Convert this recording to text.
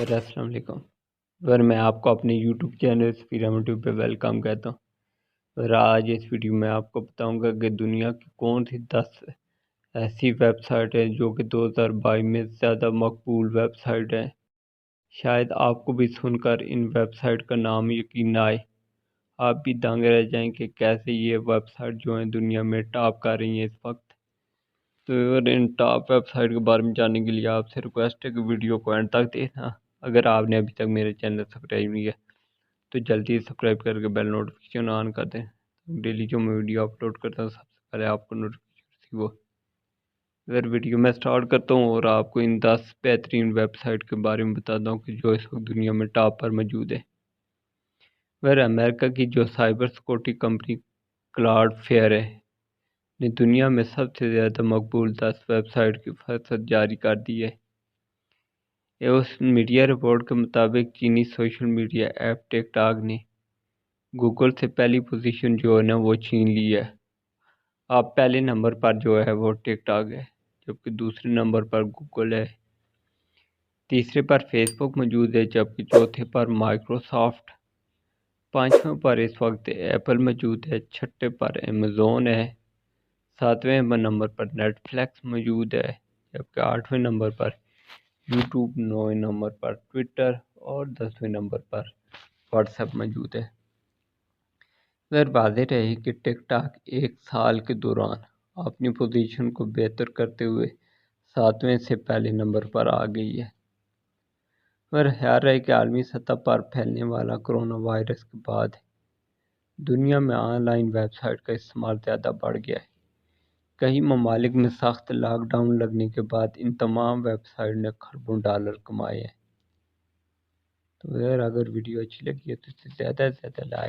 السلام علیکم۔ میں آپ کو اپنے یوٹیوب چینل ٹیوب پہ ویلکم کہتا ہوں۔ آج اس ویڈیو میں آپ کو بتاؤں گا کہ دنیا کی کون سی 10 ایسی ویب سائٹ ہیں جو کہ 2022 میں زیادہ مقبول ویب سائٹ ہیں۔ شاید آپ کو بھی سن کر ان ویب سائٹ کا نام یقین نہ آئے، آپ بھی دنگ رہ جائیں کہ کیسے یہ ویب سائٹ جو ہیں دنیا میں ٹاپ کر رہی ہیں اس وقت۔ تو ان ٹاپ ویب سائٹ کے بارے میں جاننے کے لیے آپ سے ریکویسٹ ہے کہ ویڈیو کو اینڈ تک دیکھنا۔ اگر آپ نے ابھی تک میرے چینل سبسکرائب نہیں کیا تو جلدی سبسکرائب کر کے بیل نوٹیفیکیشن آن کر دیں۔ ڈیلی جو میں ویڈیو اپلوڈ کرتا ہوں سب سے پہلے آپ کو نوٹیفیکیشن ریسیو ہو۔ ویڈیو میں سٹارٹ کرتا ہوں اور آپ کو ان 10 بہترین ویب سائٹ کے بارے میں بتاتا ہوں کہ جو اس وقت دنیا میں ٹاپ پر موجود ہے۔ امریکہ کی جو cyber security company Cloudflare ہے نے دنیا میں سب سے زیادہ مقبول 10 ویب سائٹ کی فہرست جاری کر دی ہے۔ اس میڈیا رپورٹ کے مطابق چینی سوشل میڈیا ایپ ٹک ٹاک نے گوگل سے پہلی پوزیشن جو ہے نا وہ چھین لی ہے۔ اب پہلے نمبر پر جو ہے وہ ٹک ٹاک ہے، جبکہ دوسرے نمبر پر گوگل ہے، تیسرے پر فیس بک موجود ہے، جبکہ چوتھے پر مائکروسافٹ، پانچویں پر اس وقت ایپل موجود ہے، چھٹے پر امیزون ہے، ساتویں نمبر پر نیٹ فلیکس موجود ہے، جبکہ آٹھویں نمبر پر یوٹیوب، 9ویں نمبر پر ٹویٹر اور 10ویں نمبر پر واٹس ایپ موجود ہے۔ واضح رہے کہ ٹک ٹاک ایک سال کے دوران اپنی پوزیشن کو بہتر کرتے ہوئے 7ویں سے پہلے نمبر پر آ گئی ہے۔ خیال رہے کہ عالمی سطح پر پھیلنے والا کرونا وائرس کے بعد دنیا میں آن لائن ویب سائٹ کا استعمال زیادہ بڑھ گیا ہے۔ کئی ممالک میں سخت لاک ڈاؤن لگنے کے بعد ان تمام ویب سائٹ نے خربوں ڈالر کمائے ہیں۔ تو اگر ویڈیو اچھی لگی ہے تو اسے زیادہ سے زیادہ لائک